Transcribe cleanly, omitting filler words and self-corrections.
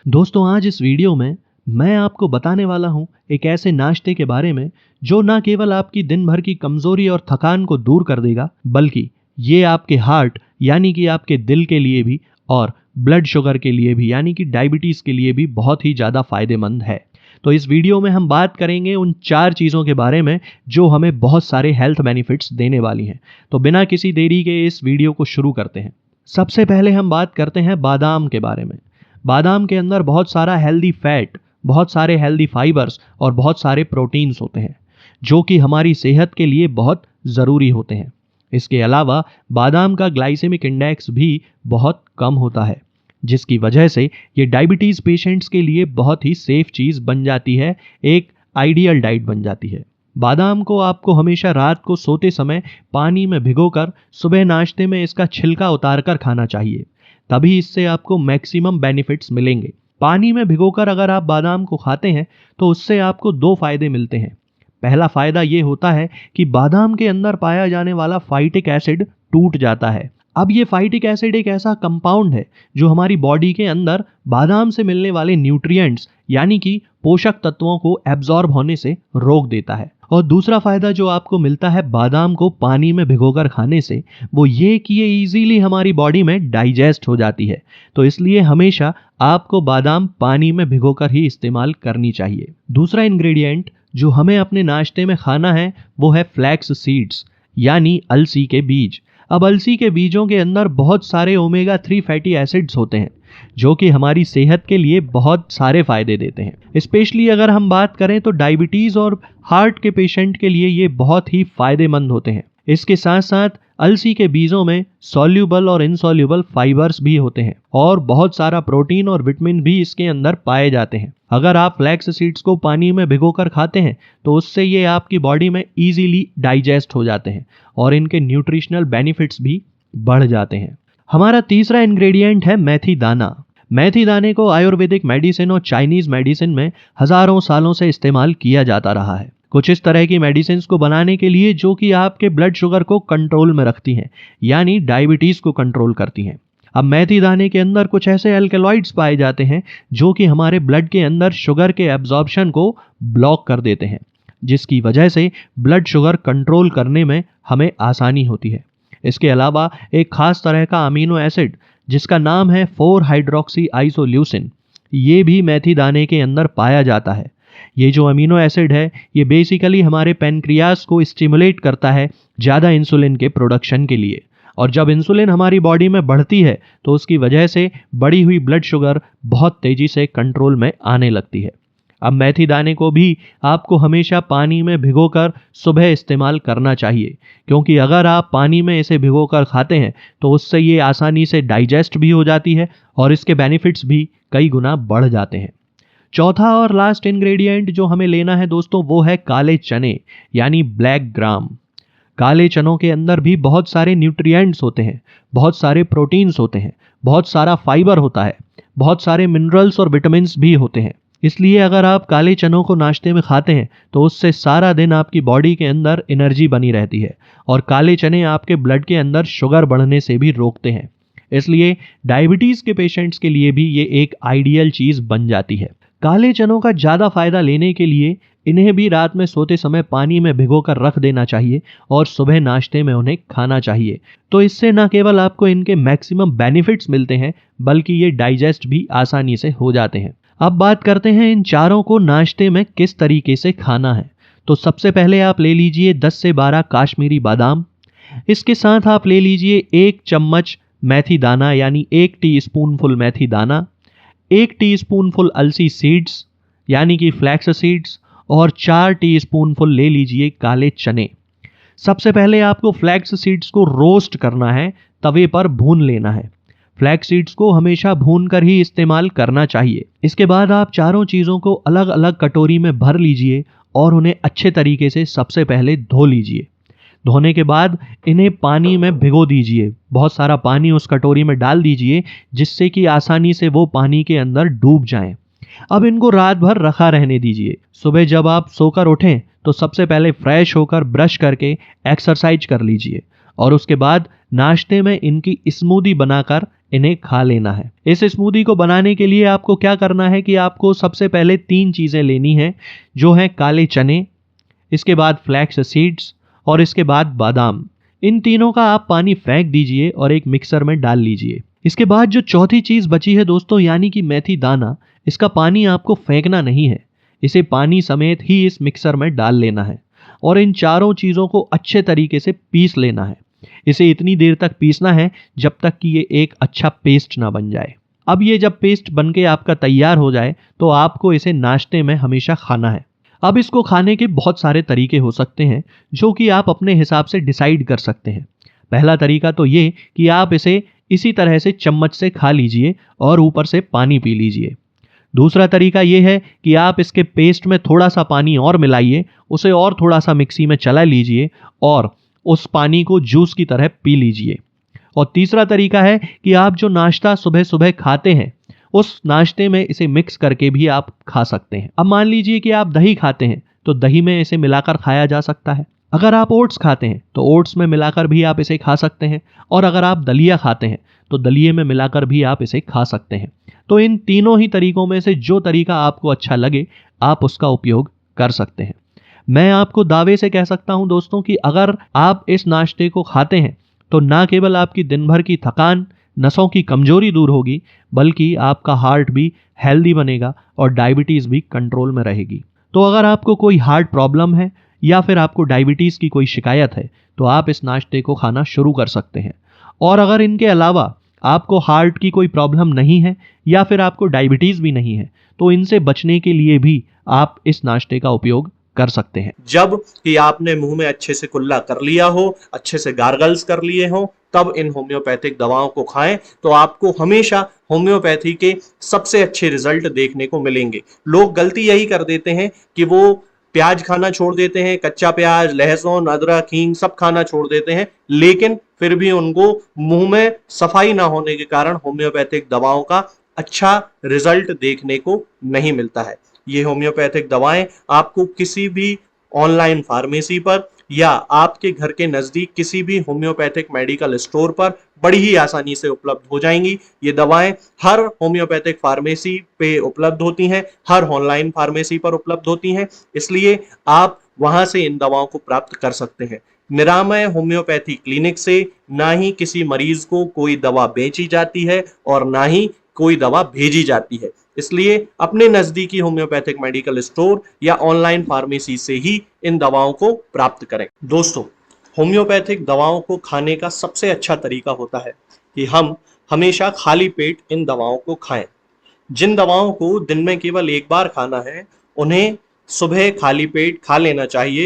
दोस्तों आज इस वीडियो में मैं आपको बताने वाला हूं एक ऐसे नाश्ते के बारे में जो ना केवल आपकी दिन भर की कमजोरी और थकान को दूर कर देगा, बल्कि ये आपके हार्ट यानी कि आपके दिल के लिए भी और ब्लड शुगर के लिए भी यानी कि डायबिटीज के लिए भी बहुत ही ज्यादा फायदेमंद है। तो इस वीडियो में हम बात करेंगे उन 4 चीजों के बारे में जो हमें बहुत सारे हेल्थ बेनिफिट्स देने वाली हैं। तो बिना किसी देरी के इस वीडियो को शुरू करते हैं। सबसे पहले हम बात करते हैं बादाम के बारे में। बादाम के अंदर बहुत सारा हेल्दी फैट, बहुत सारे हेल्दी फाइबर्स और बहुत सारे प्रोटीन्स होते हैं जो कि हमारी सेहत के लिए बहुत ज़रूरी होते हैं। इसके अलावा बादाम का ग्लाइसेमिक इंडेक्स भी बहुत कम होता है, जिसकी वजह से ये डायबिटीज़ पेशेंट्स के लिए बहुत ही सेफ चीज़ बन जाती है, एक आइडियल डाइट बन जाती है। बादाम को आपको हमेशा रात को सोते समय पानी में भिगोकर सुबह नाश्ते में इसका छिलका उतारकर खाना चाहिए, तभी इससे आपको मैक्सिमम बेनिफिट्स मिलेंगे। पानी में भिगोकर अगर आप बादाम को खाते हैं तो उससे आपको 2 फायदे मिलते हैं। पहला फायदा ये होता है कि बादाम के अंदर पाया जाने वाला फाइटिक एसिड टूट जाता है। अब ये फाइटिक एसिड एक ऐसा कंपाउंड है जो हमारी बॉडी के अंदर बादाम से मिलने वाले न्यूट्रिएंट्स यानी कि पोषक तत्वों को एब्जॉर्ब होने से रोक देता है। और दूसरा फायदा जो आपको मिलता है बादाम को पानी में भिगोकर खाने से, वो ये कि ये इजीली हमारी बॉडी में डाइजेस्ट हो जाती है। तो इसलिए हमेशा आपको बादाम पानी में भिगोकर ही इस्तेमाल करनी चाहिए। दूसरा इंग्रेडिएंट जो हमें अपने नाश्ते में खाना है वो है फ्लैक्स सीड्स यानी अलसी के बीज। अब अलसी के बीजों के अंदर बहुत सारे ओमेगा 3 फैटी एसिड्स होते हैं जो कि हमारी सेहत के लिए बहुत सारे फायदे देते हैं। स्पेशली अगर हम बात करें तो डायबिटीज और हार्ट के पेशेंट के लिए ये बहुत ही फायदेमंद होते हैं। इसके साथ साथ अलसी के बीजों में सॉल्यूबल और इनसॉल्यूबल फाइबर्स भी होते हैं और बहुत सारा प्रोटीन और विटामिन भी इसके अंदर पाए जाते हैं। अगर आप फ्लैक्स सीड्स को पानी में भिगोकर खाते हैं तो उससे ये आपकी बॉडी में इजीली डाइजेस्ट हो जाते हैं और इनके न्यूट्रिशनल बेनिफिट्स भी बढ़ जाते हैं। हमारा तीसरा इंग्रेडिएंट है मेथी दाना। मेथी दाने को आयुर्वेदिक मेडिसिन और चाइनीज मेडिसिन में हजारों सालों से इस्तेमाल किया जाता रहा है, कुछ इस तरह की मेडिसिन को बनाने के लिए जो कि आपके ब्लड शुगर को कंट्रोल में रखती हैं, यानी डायबिटीज को कंट्रोल करती हैं। अब मेथी दाने के अंदर कुछ ऐसे एल्केलॉइड्स पाए जाते हैं जो कि हमारे ब्लड के अंदर शुगर के एब्जॉर्प्शन को ब्लॉक कर देते हैं, जिसकी वजह से ब्लड शुगर कंट्रोल करने में हमें आसानी होती है। इसके अलावा एक खास तरह का अमीनो एसिड जिसका नाम है 4 हाइड्रोक्सी आइसोल्यूसिन, ये भी मेथी दाने के अंदर पाया जाता है। ये जो अमीनो एसिड है ये बेसिकली हमारे पेनक्रियास को स्टिमुलेट करता है ज़्यादा इंसुलिन के प्रोडक्शन के लिए, और जब इंसुलिन हमारी बॉडी में बढ़ती है तो उसकी वजह से बढ़ी हुई ब्लड शुगर बहुत तेज़ी से कंट्रोल में आने लगती है। अब मेथी दाने को भी आपको हमेशा पानी में भिगोकर सुबह इस्तेमाल करना चाहिए, क्योंकि अगर आप पानी में इसे भिगोकर खाते हैं तो उससे ये आसानी से डाइजेस्ट भी हो जाती है और इसके बेनिफिट्स भी कई गुना बढ़ जाते हैं। चौथा और लास्ट इंग्रेडिएंट जो हमें लेना है दोस्तों वो है काले चने यानी ब्लैक ग्राम। काले चनों के अंदर भी बहुत सारे न्यूट्रिएंट्स होते हैं, बहुत सारे प्रोटीन्स होते हैं, बहुत सारा फाइबर होता है, बहुत सारे मिनरल्स और विटामिन भी होते हैं। इसलिए अगर आप काले चनों को नाश्ते में खाते हैं तो उससे सारा दिन आपकी बॉडी के अंदर एनर्जी बनी रहती है और काले चने आपके ब्लड के अंदर शुगर बढ़ने से भी रोकते हैं। इसलिए डायबिटीज़ के पेशेंट्स के लिए भी ये एक आइडियल चीज़ बन जाती है। काले चनों का ज़्यादा फायदा लेने के लिए इन्हें भी रात में सोते समय पानी में भिगोकर रख देना चाहिए और सुबह नाश्ते में उन्हें खाना चाहिए। तो इससे न केवल आपको इनके मैक्सिमम बेनिफिट्स मिलते हैं बल्कि ये डाइजेस्ट भी आसानी से हो जाते हैं। अब बात करते हैं इन चारों को नाश्ते में किस तरीके से खाना है। तो सबसे पहले आप ले लीजिए 10 से 12 काश्मीरी बादाम। इसके साथ आप ले लीजिए 1 चम्मच मेथी दाना यानी 1 टीस्पूनफुल मेथी दाना, 1 टीस्पूनफुल अलसी सीड्स यानी कि फ्लैक्स सीड्स और 4 टीस्पूनफुल ले लीजिए काले चने। सबसे पहले आपको फ्लैक्स सीड्स को रोस्ट करना है, तवे पर भून लेना है। फ्लैक्स सीड्स को हमेशा भून कर ही इस्तेमाल करना चाहिए। इसके बाद आप चारों चीज़ों को अलग अलग कटोरी में भर लीजिए और उन्हें अच्छे तरीके से सबसे पहले धो लीजिए। धोने के बाद इन्हें पानी में भिगो दीजिए, बहुत सारा पानी उस कटोरी में डाल दीजिए जिससे कि आसानी से वो पानी के अंदर डूब जाएं। अब इनको रात भर रखा रहने दीजिए। सुबह जब आप सोकर उठें तो सबसे पहले फ्रेश होकर ब्रश करके एक्सरसाइज कर लीजिए और उसके बाद नाश्ते में इनकी स्मूदी बनाकर इन्हें खा लेना है। इस स्मूदी को बनाने के लिए आपको क्या करना है कि आपको सबसे पहले 3 चीजें लेनी है, जो है काले चने, इसके बाद फ्लैक्स सीड्स और इसके बाद बादाम। इन तीनों का आप पानी फेंक दीजिए और एक मिक्सर में डाल लीजिए। इसके बाद जो चौथी चीज बची है दोस्तों, यानी कि मेथी दाना, इसका पानी आपको फेंकना नहीं है, इसे पानी समेत ही इस मिक्सर में डाल लेना है और इन चारों चीजों को अच्छे तरीके से पीस लेना है। इसे इतनी देर तक पीसना है जब तक कि ये एक अच्छा पेस्ट ना बन जाए। अब ये जब पेस्ट बनके आपका तैयार हो जाए तो आपको इसे नाश्ते में हमेशा खाना है। अब इसको खाने के बहुत सारे तरीके हो सकते हैं, जो कि आप अपने हिसाब से डिसाइड कर सकते हैं। पहला तरीका तो ये कि आप इसे इसी तरह से चम्मच से खा लीजिए और ऊपर से पानी पी लीजिए। दूसरा तरीका ये है कि आप इसके पेस्ट में थोड़ा सा पानी और मिलाइए, उसे और थोड़ा सा मिक्सी में चला लीजिए और उस पानी को जूस की तरह पी लीजिए। और तीसरा तरीका है कि आप जो नाश्ता सुबह सुबह खाते हैं, उस नाश्ते में इसे मिक्स करके भी आप खा सकते हैं। अब मान लीजिए कि आप दही खाते हैं तो दही में इसे मिलाकर खाया जा सकता है। अगर आप ओट्स खाते हैं तो ओट्स में मिलाकर भी आप इसे खा सकते हैं। और अगर आप दलिया खाते हैं तो दलिये में मिलाकर भी आप इसे खा सकते हैं। तो इन तीनों ही तरीकों में से जो तरीका आपको अच्छा लगे, आप उसका उपयोग कर सकते हैं। मैं आपको दावे से कह सकता हूं दोस्तों कि अगर आप इस नाश्ते को खाते हैं तो ना केवल आपकी दिन भर की थकान, नसों की कमजोरी दूर होगी, बल्कि आपका हार्ट भी हेल्दी बनेगा और डायबिटीज भी कंट्रोल में रहेगी। तो अगर आपको कोई हार्ट प्रॉब्लम है या फिर आपको डायबिटीज की कोई शिकायत है तो आप इस नाश्ते को खाना शुरू कर सकते हैं। और अगर इनके अलावा आपको हार्ट की कोई प्रॉब्लम नहीं है या फिर आपको डायबिटीज भी नहीं है, तो इनसे बचने के लिए भी आप इस नाश्ते का उपयोग कर सकते हैं। जब कि आपने मुंह में अच्छे से कुल्ला कर लिया हो, अच्छे से गार्गल्स कर लिए हो, तब इन होम्योपैथिक दवाओं को खाएं तो आपको हमेशा होम्योपैथी के सबसे अच्छे रिजल्ट देखने को मिलेंगे। लोग गलती यही कर देते हैं कि वो प्याज खाना छोड़ देते हैं, कच्चा प्याज, लहसुन, अदरक, हींग सब खाना छोड़ देते हैं, लेकिन फिर भी उनको मुंह में सफाई ना होने के कारण होम्योपैथिक दवाओं का अच्छा रिजल्ट देखने को नहीं मिलता है। ये होम्योपैथिक दवाएं आपको किसी भी ऑनलाइन फार्मेसी पर या आपके घर के नजदीक किसी भी होम्योपैथिक मेडिकल स्टोर पर बड़ी ही आसानी से उपलब्ध हो जाएंगी। ये दवाएं हर होम्योपैथिक फार्मेसी पे उपलब्ध होती हैं, हर ऑनलाइन फार्मेसी पर उपलब्ध होती हैं, इसलिए आप वहां से इन दवाओं को प्राप्त कर सकते हैं। निरामय होम्योपैथी क्लिनिक से ना ही किसी मरीज को कोई दवा बेची जाती है और ना ही कोई दवा भेजी जाती है, इसलिए अपने नजदीकी होम्योपैथिक मेडिकल स्टोर या ऑनलाइन फार्मेसी से ही इन दवाओं को प्राप्त करें। दोस्तों, होम्योपैथिक दवाओं को खाने का सबसे अच्छा तरीका होता है कि हम हमेशा खाली पेट इन दवाओं को खाएं। जिन दवाओं को दिन में केवल एक बार खाना है, उन्हें सुबह खाली पेट खा लेना चाहिए।